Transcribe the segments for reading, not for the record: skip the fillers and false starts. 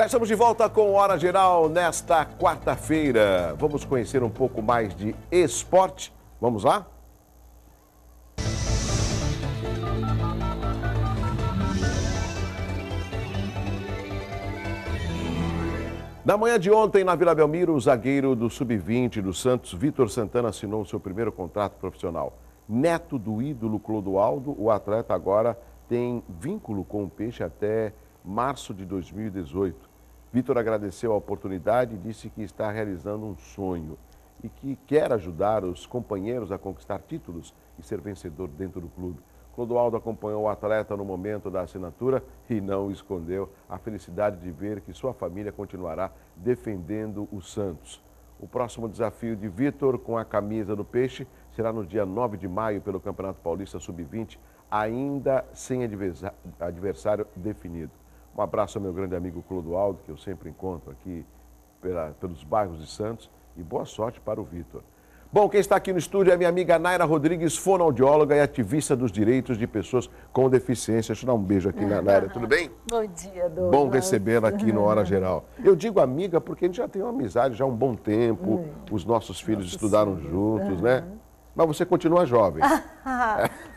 Já estamos de volta com Hora Geral nesta quarta-feira. Vamos conhecer um pouco mais de esporte. Vamos lá? Na manhã de ontem, na Vila Belmiro, o zagueiro do Sub-20 do Santos, Vitor Santana, assinou o seu primeiro contrato profissional. Neto do ídolo Clodoaldo, o atleta agora tem vínculo com o Peixe até março de 2018. Vitor agradeceu a oportunidade e disse que está realizando um sonho e que quer ajudar os companheiros a conquistar títulos e ser vencedor dentro do clube. Clodoaldo acompanhou o atleta no momento da assinatura e não escondeu a felicidade de ver que sua família continuará defendendo o Santos. O próximo desafio de Vitor com a camisa do Peixe será no dia 9 de maio pelo Campeonato Paulista Sub-20, ainda sem adversário definido. Um abraço ao meu grande amigo Clodoaldo, que eu sempre encontro aqui pelos bairros de Santos, e boa sorte para o Vitor. Bom, quem está aqui no estúdio é minha amiga Naira Rodrigues, fonoaudióloga e ativista dos direitos de pessoas com deficiência. Deixa eu dar um beijo aqui na Naira, tudo bem? Bom dia, Douglas. Bom recebê-la aqui no Hora Geral. Eu digo amiga porque a gente já tem uma amizade já há um bom tempo, os nossos filhos estudaram juntos, né? Mas você continua jovem.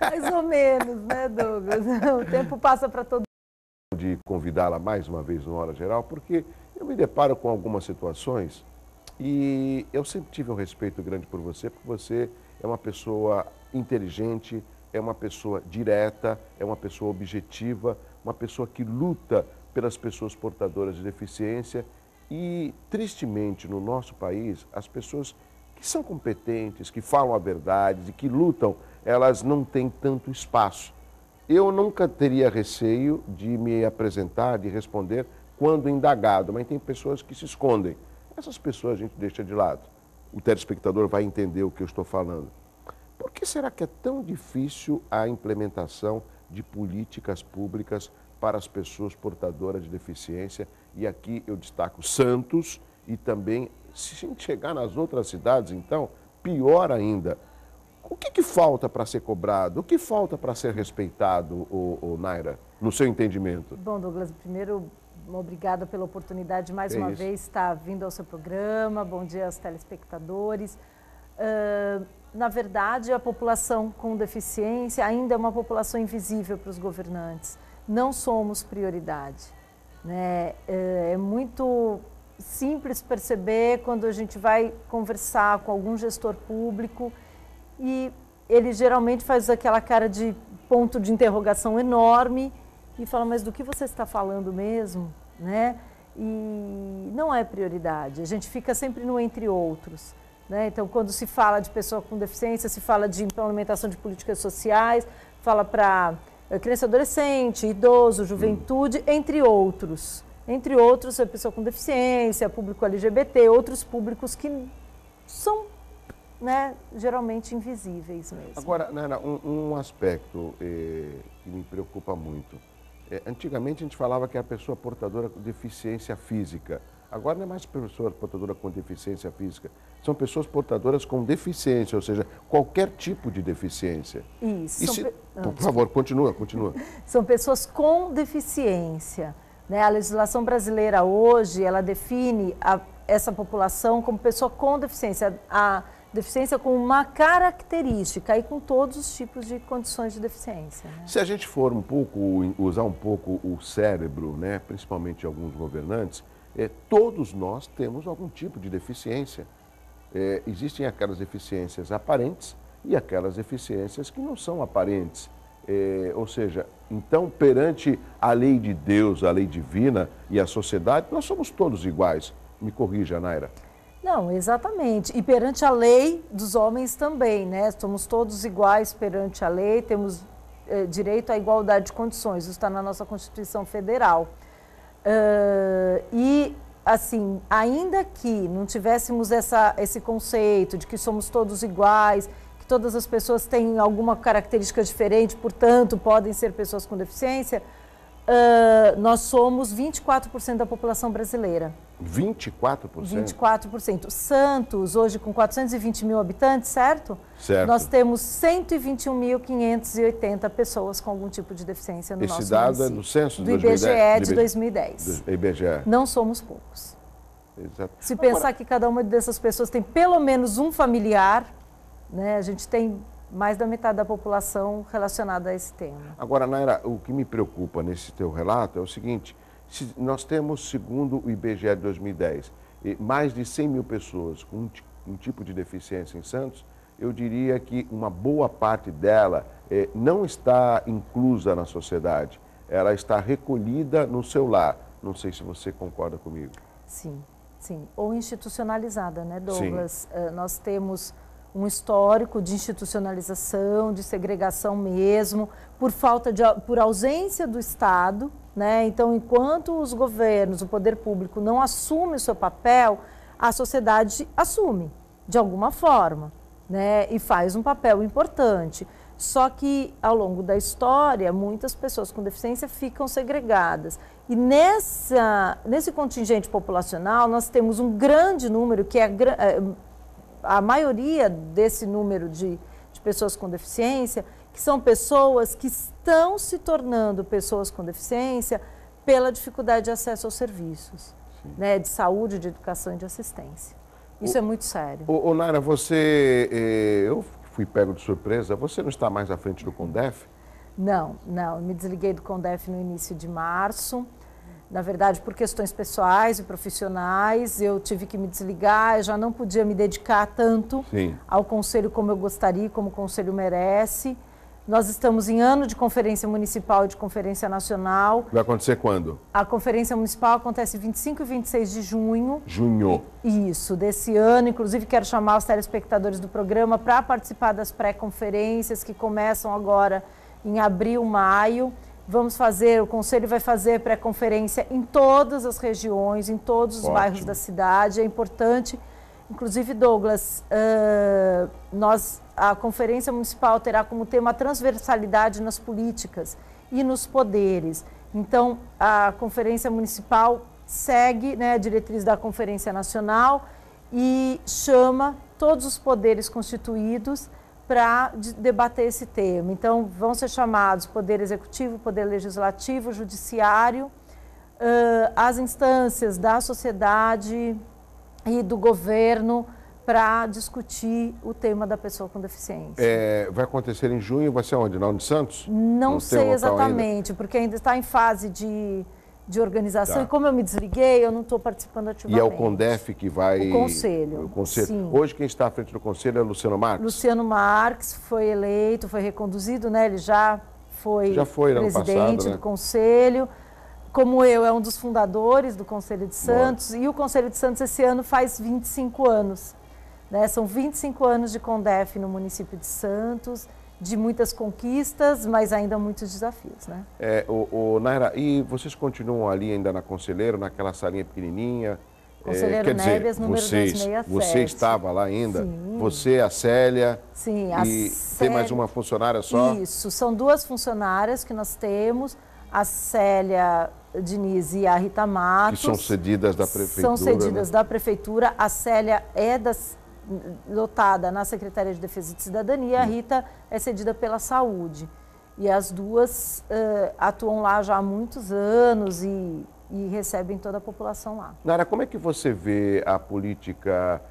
Mais ou menos, né, Douglas? O tempo passa para todo mundo. De convidá-la mais uma vez no Hora Geral, porque eu me deparo com algumas situações e eu sempre tive um respeito grande por você, porque você é uma pessoa inteligente, é uma pessoa direta, é uma pessoa objetiva, uma pessoa que luta pelas pessoas portadoras de deficiência e, tristemente, no nosso país, as pessoas que são competentes, que falam a verdade e que lutam, elas não têm tanto espaço. Eu nunca teria receio de me apresentar, de responder quando indagado, mas tem pessoas que se escondem. Essas pessoas a gente deixa de lado. O telespectador vai entender o que eu estou falando. Por que será que é tão difícil a implementação de políticas públicas para as pessoas portadoras de deficiência? E aqui eu destaco Santos e também, se a gente chegar nas outras cidades, então, pior ainda. O que falta para ser cobrado? O que falta para ser respeitado, Naira, no seu entendimento? Bom, Douglas, primeiro, obrigada pela oportunidade de mais uma vez estar vindo ao seu programa. Bom dia aos telespectadores. Na verdade, a população com deficiência ainda é uma população invisível para os governantes. Não somos prioridade, né? É muito simples perceber quando a gente vai conversar com algum gestor público e ele geralmente faz aquela cara de ponto de interrogação enorme e fala, mas do que você está falando mesmo, né? E não é prioridade, a gente fica sempre no entre outros, né? Então, quando se fala de pessoa com deficiência, se fala de implementação de políticas sociais, fala para criança e adolescente, idoso, juventude, entre outros. Entre outros, a pessoa com deficiência, público LGBT, outros públicos que são, né, geralmente invisíveis mesmo. Agora, Naira, um aspecto que me preocupa muito. Antigamente a gente falava que a pessoa portadora com deficiência física. Agora não é mais pessoa portadora com deficiência física. São pessoas portadoras com deficiência, ou seja, qualquer tipo de deficiência. Isso. Por favor, continua. São pessoas com deficiência, né? A legislação brasileira hoje, ela define essa população como pessoa com deficiência. A deficiência com uma característica e com todos os tipos de condições de deficiência, né? Se a gente for usar um pouco o cérebro, né, principalmente alguns governantes, todos nós temos algum tipo de deficiência. Existem aquelas deficiências aparentes e aquelas deficiências que não são aparentes. Ou seja, então, perante a lei de Deus, a lei divina e a sociedade, nós somos todos iguais. Me corrija, Naira. Não, exatamente. E perante a lei dos homens também, né? Somos todos iguais perante a lei, temos direito à igualdade de condições, isso está na nossa Constituição Federal. E, assim, ainda que não tivéssemos esse conceito de que somos todos iguais, que todas as pessoas têm alguma característica diferente, portanto, podem ser pessoas com deficiência, nós somos 24% da população brasileira. 24%? 24%. Santos, hoje com 420 mil habitantes, certo? Certo. Nós temos 121.580 pessoas com algum tipo de deficiência no nosso município. Esse dado é do censo do IBGE de 2010. Do IBGE. Não somos poucos. Exato. Se pensar que cada uma dessas pessoas tem pelo menos um familiar, né, a gente tem mais da metade da população relacionada a esse tema. Agora, Naira, o que me preocupa nesse teu relato é o seguinte: se nós temos, segundo o IBGE de 2010, mais de 100 mil pessoas com um tipo de deficiência em Santos, eu diria que uma boa parte dela não está inclusa na sociedade, ela está recolhida no seu lar. Não sei se você concorda comigo. Sim, sim. Ou institucionalizada, né, Douglas? Nós temos um histórico de institucionalização, de segregação mesmo, por ausência do Estado, né? Então, enquanto os governos, o poder público não assume o seu papel, a sociedade assume, de alguma forma, né? E faz um papel importante. Só que, ao longo da história, muitas pessoas com deficiência ficam segregadas. E nesse contingente populacional, nós temos um grande número, que é a maioria desse número de pessoas com deficiência, que são pessoas que estão se tornando pessoas com deficiência pela dificuldade de acesso aos serviços, né, de saúde, de educação e de assistência. Isso é muito sério. Naira, eu fui pego de surpresa, você não está mais à frente do CONDEF? Não, me desliguei do CONDEF no início de março. Na verdade, por questões pessoais e profissionais, eu tive que me desligar, eu já não podia me dedicar tanto ao Conselho como eu gostaria, como o Conselho merece. Nós estamos em ano de Conferência Municipal e de Conferência Nacional. Vai acontecer quando? A Conferência Municipal acontece 25 e 26 de junho. Junho. Isso, desse ano. Inclusive, quero chamar os telespectadores do programa para participar das pré-conferências que começam agora em abril, maio. O Conselho vai fazer pré-conferência em todas as regiões, em todos os bairros da cidade. É importante, inclusive, Douglas, a Conferência Municipal terá como tema a transversalidade nas políticas e nos poderes. Então, a Conferência Municipal segue, né, a diretriz da Conferência Nacional e chama todos os poderes constituídos para debater esse tema. Então, vão ser chamados Poder Executivo, Poder Legislativo, Judiciário, as instâncias da sociedade e do governo para discutir o tema da pessoa com deficiência. Vai acontecer em junho, vai ser onde? Na União de Santos? Não sei exatamente, porque ainda está em fase de organização, e como eu me desliguei, eu não estou participando ativamente. E é o CONDEF que vai... O Conselho. O Conselho. Sim. Hoje quem está à frente do Conselho é o Luciano Marques? Luciano Marques foi eleito, foi reconduzido, né? Ele já foi presidente do Conselho. Como eu, é um dos fundadores do Conselho de Santos. E o Conselho de Santos esse ano faz 25 anos. Né? São 25 anos de CONDEF no município de Santos, de muitas conquistas, mas ainda muitos desafios, né? Naira, e vocês continuam ali ainda na Conselheiro, naquela salinha pequenininha? Conselheiro Neves, número 267. Você estava lá ainda? Sim. Você, a Célia? Sim. Tem mais uma funcionária só? Isso, são duas funcionárias que nós temos, a Célia Diniz e a Rita Matos. Que são cedidas da Prefeitura. São cedidas da Prefeitura. A Célia é lotada na Secretaria de Defesa e Cidadania, a Rita é cedida pela Saúde. E as duas atuam lá já há muitos anos e recebem toda a população lá. Naira, como é que você vê a política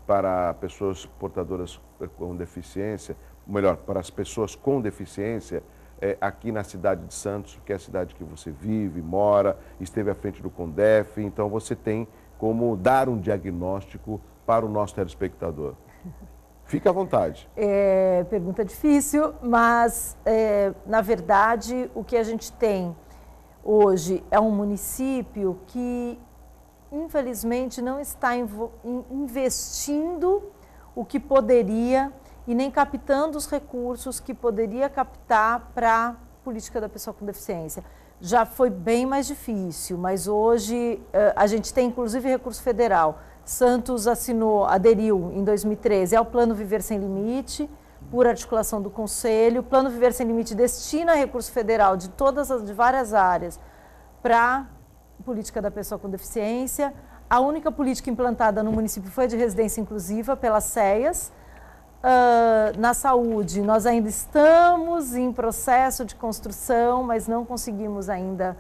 para pessoas portadoras com deficiência, ou melhor, para as pessoas com deficiência aqui na cidade de Santos, que é a cidade que você vive, mora, esteve à frente do CONDEF, então você tem como dar um diagnóstico para o nosso telespectador. Fique à vontade. Pergunta difícil, mas, na verdade, o que a gente tem hoje é um município que, infelizmente, não está investindo o que poderia e nem captando os recursos que poderia captar para a política da pessoa com deficiência. Já foi bem mais difícil, mas hoje a gente tem, inclusive, recurso federal. Santos aderiu em 2013 ao Plano Viver Sem Limite, por articulação do Conselho. O Plano Viver Sem Limite destina recurso federal de várias áreas para política da pessoa com deficiência. A única política implantada no município foi a de residência inclusiva pelas CEAs. Na saúde, nós ainda estamos em processo de construção, mas não conseguimos ainda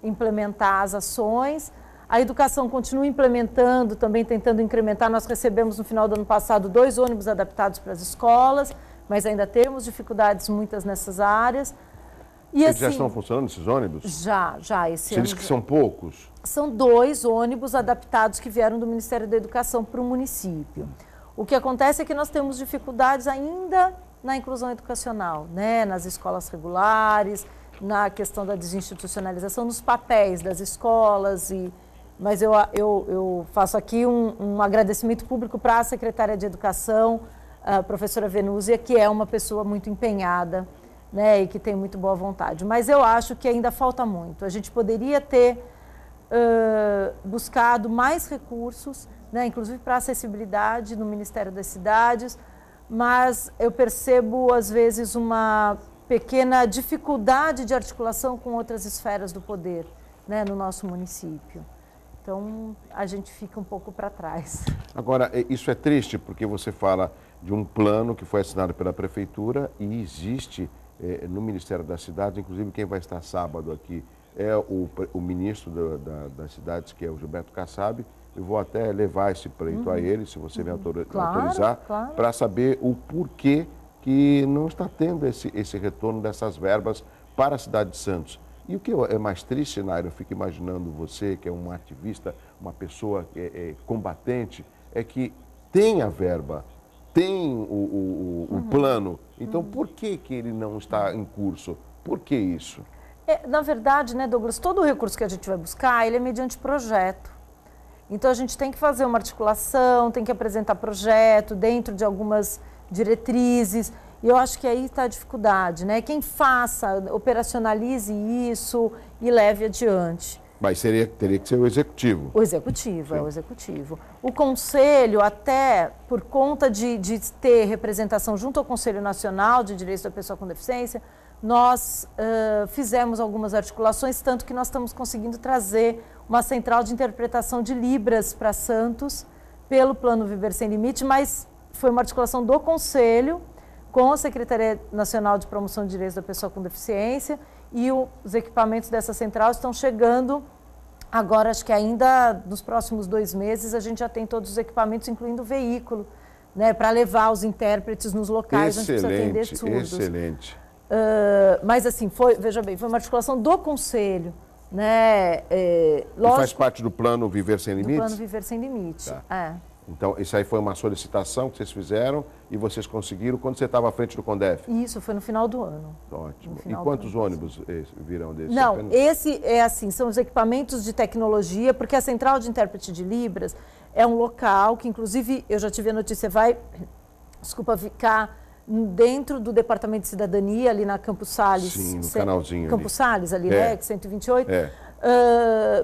implementar as ações. A educação continua implementando, também tentando incrementar. Nós recebemos no final do ano passado 2 ônibus adaptados para as escolas, mas ainda temos dificuldades muitas nessas áreas. E eles já estão funcionando esses ônibus? Já. Esse Você diz que são poucos? São 2 ônibus adaptados que vieram do Ministério da Educação para o município. O que acontece é que nós temos dificuldades ainda na inclusão educacional, né? Nas escolas regulares, na questão da desinstitucionalização, nos papéis das escolas. Mas eu faço aqui um agradecimento público para a secretária de Educação, a professora Venúzia, que é uma pessoa muito empenhada, né, e que tem muito boa vontade. Mas eu acho que ainda falta muito. A gente poderia ter buscado mais recursos, né, inclusive para acessibilidade no Ministério das Cidades, mas eu percebo, às vezes, uma pequena dificuldade de articulação com outras esferas do poder, né, no nosso município. Então, a gente fica um pouco para trás. Agora, isso é triste, porque você fala de um plano que foi assinado pela Prefeitura e existe no Ministério das Cidades, inclusive quem vai estar sábado aqui é o ministro das Cidades, que é o Gilberto Kassab. Eu vou até levar esse pleito a ele, se você me autorizar, claro. para saber o porquê que não está tendo esse retorno dessas verbas para a cidade de Santos. E o que é mais triste, Naira, eu fico imaginando você, que é um ativista, uma pessoa combatente, é que tem a verba, tem o plano. Então, por que ele não está em curso? Por que isso? Na verdade, né, Douglas, todo o recurso que a gente vai buscar, ele é mediante projeto. Então, a gente tem que fazer uma articulação, tem que apresentar projeto dentro de algumas diretrizes. E eu acho que aí está a dificuldade, né? Quem faça, operacionalize isso e leve adiante. Mas teria que ser o executivo. O executivo, é o executivo. O conselho, até por conta de ter representação junto ao Conselho Nacional de Direitos da Pessoa com Deficiência, nós fizemos algumas articulações, tanto que nós estamos conseguindo trazer uma central de interpretação de Libras para Santos, pelo Plano Viver Sem Limite, mas foi uma articulação do Conselho com a Secretaria Nacional de Promoção de Direitos da Pessoa com Deficiência, e os equipamentos dessa central estão chegando agora, acho que ainda nos próximos 2 meses a gente já tem todos os equipamentos, incluindo o veículo, né, para levar os intérpretes nos locais onde precisa atender surdos. Excelente. Mas assim, veja bem, foi uma articulação do Conselho, né? Lógico, e faz parte do Plano Viver Sem Limites? Do Plano Viver Sem Limite, tá. Então, isso aí foi uma solicitação que vocês fizeram e vocês conseguiram quando você estava à frente do CONDEF? Isso, foi no final do ano. Ótimo. E quantos ônibus virão desse? Não, esse é assim, são os equipamentos de tecnologia, porque a Central de Intérprete de Libras é um local que, inclusive, eu já tive a notícia, vai ficar dentro do Departamento de Cidadania, ali na Campos Salles. Sim, no canalzinho Campos Salles, ali, né, 128.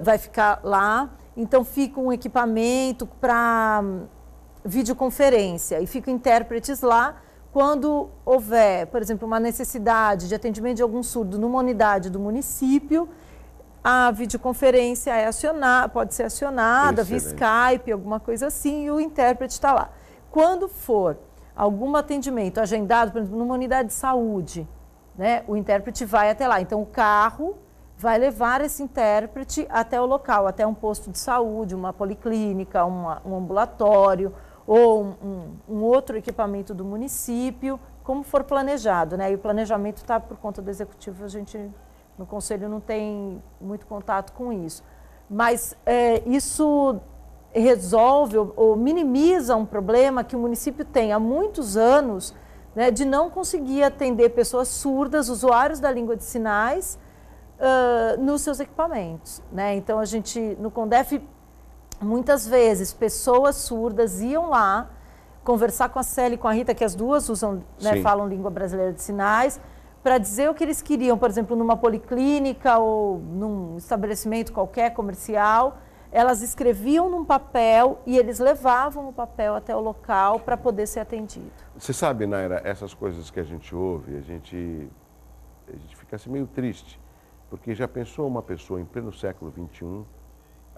Vai ficar lá. Então, fica um equipamento para videoconferência e ficam intérpretes lá. Quando houver, por exemplo, uma necessidade de atendimento de algum surdo numa unidade do município, a videoconferência pode ser acionada via Skype, alguma coisa assim, e o intérprete está lá. Quando for algum atendimento agendado, por exemplo, numa unidade de saúde, né, o intérprete vai até lá. Então, o carro vai levar esse intérprete até o local, até um posto de saúde, uma policlínica, um ambulatório ou um outro equipamento do município, como for planejado, né? E o planejamento está por conta do executivo, a gente no Conselho não tem muito contato com isso. Mas isso resolve ou minimiza um problema que o município tem há muitos anos, né, de não conseguir atender pessoas surdas, usuários da língua de sinais, nos seus equipamentos, né? Então, a gente, no CONDEF, muitas vezes, pessoas surdas iam lá conversar com a Célia e com a Rita, que as duas usam, né, falam língua brasileira de sinais, para dizer o que eles queriam, por exemplo, numa policlínica ou num estabelecimento qualquer comercial. Elas escreviam num papel e eles levavam o papel até o local para poder ser atendido. Você sabe, Naira, essas coisas que a gente ouve, a gente fica assim meio triste. Porque já pensou uma pessoa em pleno século XXI,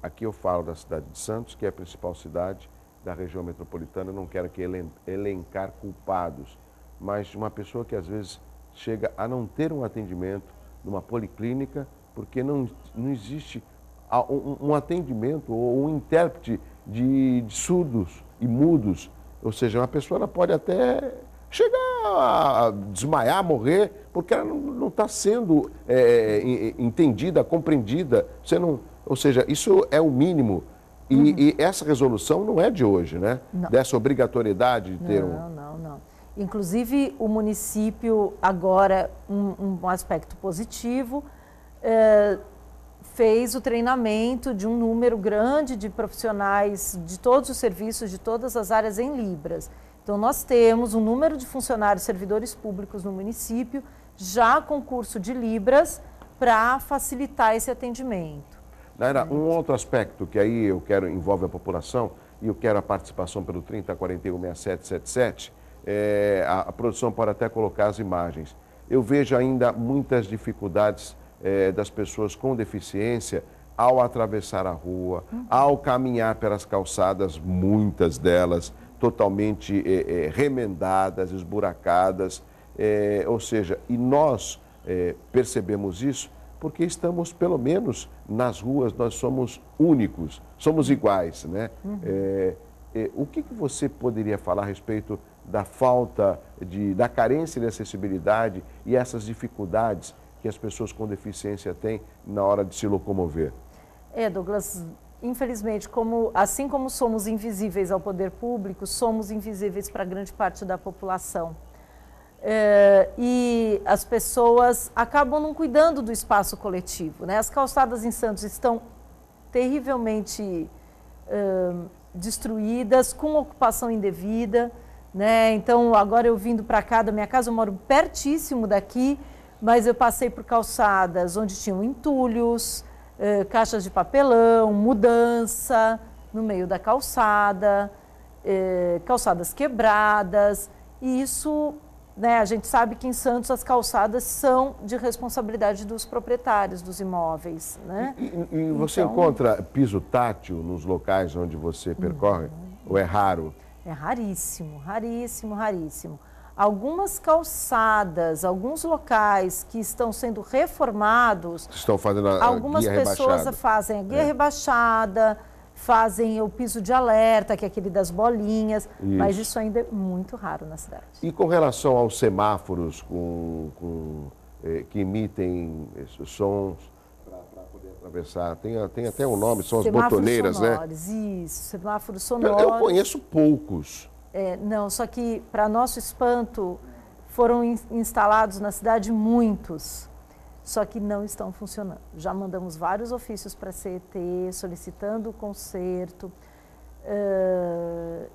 aqui eu falo da cidade de Santos, que é a principal cidade da região metropolitana, não quero que elencar culpados, mas uma pessoa que às vezes chega a não ter um atendimento numa policlínica, porque não existe um atendimento ou um intérprete de surdos e mudos. Ou seja, uma pessoa ela pode até chegar a desmaiar, morrer, porque ela não está sendo entendida, compreendida. Ou seja, isso é o mínimo. E essa resolução não é de hoje, né? Não. Dessa obrigatoriedade de ter Não. Inclusive, o município, agora, um aspecto positivo, fez o treinamento de um número grande de profissionais de todos os serviços, de todas as áreas em Libras. Então, nós temos um número de funcionários servidores públicos no município, já com curso de Libras, para facilitar esse atendimento. Naira, um outro aspecto que aí envolve a população, e eu quero a participação pelo 30416777, a produção pode até colocar as imagens. Eu vejo ainda muitas dificuldades das pessoas com deficiência ao atravessar a rua, ao caminhar pelas calçadas, muitas delas totalmente remendadas, esburacadas, ou seja, e nós percebemos isso porque estamos, pelo menos nas ruas, nós somos únicos, somos iguais, né? O que você poderia falar a respeito da falta, da carência de acessibilidade e essas dificuldades que as pessoas com deficiência têm na hora de se locomover? Douglas, infelizmente, assim como somos invisíveis ao poder público, somos invisíveis para grande parte da população. E as pessoas acabam não cuidando do espaço coletivo, né? As calçadas em Santos estão terrivelmente destruídas, com ocupação indevida, né? Então, agora eu vindo para cá da minha casa, eu moro pertíssimo daqui, mas eu passei por calçadas onde tinham entulhos, caixas de papelão, mudança no meio da calçada, calçadas quebradas, e isso, né, a gente sabe que em Santos as calçadas são de responsabilidade dos proprietários dos imóveis, né? E você encontra piso tátil nos locais onde você percorre? Ou é raro? É raríssimo, raríssimo, raríssimo. Algumas calçadas, alguns locais que estão sendo reformados, estão fazendo algumas guia pessoas rebaixada. Fazem a guia rebaixada, fazem o piso de alerta, que é aquele das bolinhas, mas isso ainda é muito raro na cidade. E com relação aos semáforos que emitem esses sons para poder atravessar, tem até um nome, são as botoneiras, sonores, né? Isso, semáforos sonoros. Eu conheço poucos. Não, só que, para nosso espanto, foram instalados na cidade muitos, só que não estão funcionando. Já mandamos vários ofícios para a CET, solicitando o conserto.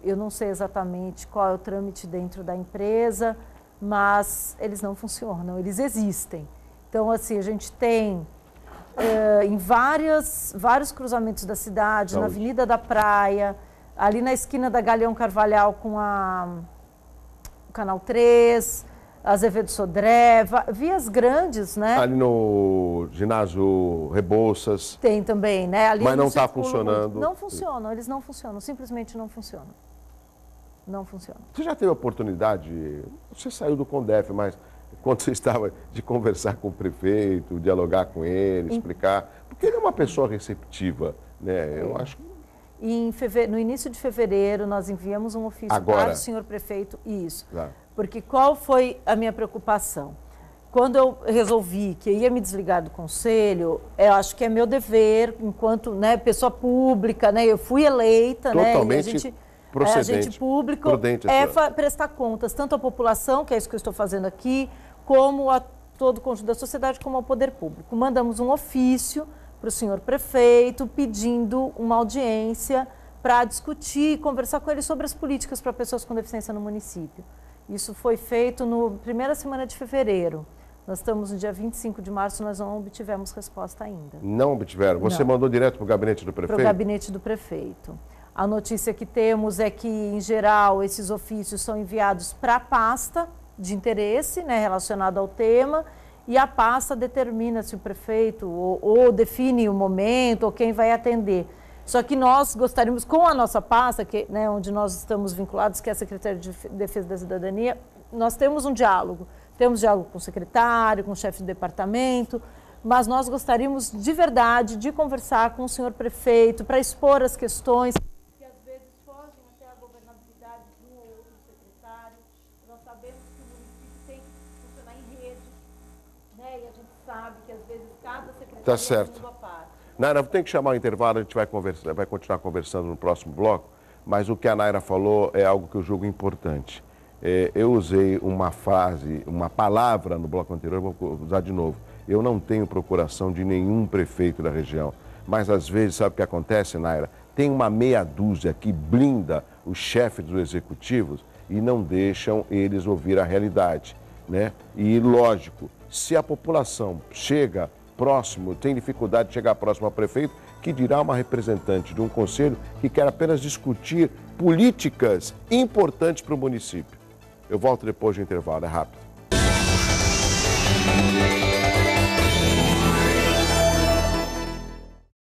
Eu não sei exatamente qual é o trâmite dentro da empresa, mas eles não funcionam, eles existem. Então, assim, a gente tem em vários cruzamentos da cidade, na Avenida da Praia, ali na esquina da Galeão Carvalhal com o Canal 3, Azevedo Sodré, vias grandes, né? Ali no ginásio Rebouças. Tem também, né? Ali mas não está funcionando. Não funcionam, eles não funcionam, simplesmente não funcionam. Não funcionam. Você já teve a oportunidade, você saiu do Condef, mas quando você estava de conversar com o prefeito, dialogar com ele, explicar, porque ele é uma pessoa receptiva, né? Eu acho que... No início de fevereiro, nós enviamos um ofício para o senhor prefeito, porque qual foi a minha preocupação? Quando eu resolvi que eu ia me desligar do conselho, eu acho que é meu dever, enquanto, né, pessoa pública, né, eu fui eleita, totalmente procedente, agente público, prudente, prestar contas, tanto à população, que é isso que eu estou fazendo aqui, como a todo o conjunto da sociedade, como ao poder público. Mandamos um ofício para o senhor prefeito, pedindo uma audiência para discutir e conversar com ele sobre as políticas para pessoas com deficiência no município. Isso foi feito na primeira semana de fevereiro. Nós estamos no dia 25 de março, nós não obtivemos resposta ainda. Não obtiveram? Você mandou direto para o gabinete do prefeito? Para o gabinete do prefeito. A notícia que temos é que, em geral, esses ofícios são enviados para a pasta de interesse, né, relacionado ao tema, e a pasta determina se o prefeito ou define o momento ou quem vai atender. Só que nós gostaríamos, com a nossa pasta, que, né, onde nós estamos vinculados, que é a Secretaria de Defesa da Cidadania, nós temos um diálogo. Temos diálogo com o secretário, com o chefe do departamento, mas nós gostaríamos de verdade de conversar com o senhor prefeito para expor as questões que às vezes fogem até a governabilidade de um ou outro secretário. Nós sabemos que o município tem que funcionar em rede, né? E a gente sabe que às vezes cada secretário Tá certo. é um mundo à parte. Naira, tem que chamar o intervalo, a gente vai continuar conversando no próximo bloco, mas o que a Naira falou é algo que eu julgo importante. Eu usei uma frase, uma palavra no bloco anterior, vou usar de novo. Eu não tenho procuração de nenhum prefeito da região, mas às vezes, sabe o que acontece, Naira? Tem uma meia dúzia que blinda os chefes dos executivos e não deixam eles ouvir a realidade, né? E lógico, se a população chega próximo, tem dificuldade de chegar próximo ao prefeito, que dirá uma representante de um conselho que quer apenas discutir políticas importantes para o município. Eu volto depois do intervalo, é rápido.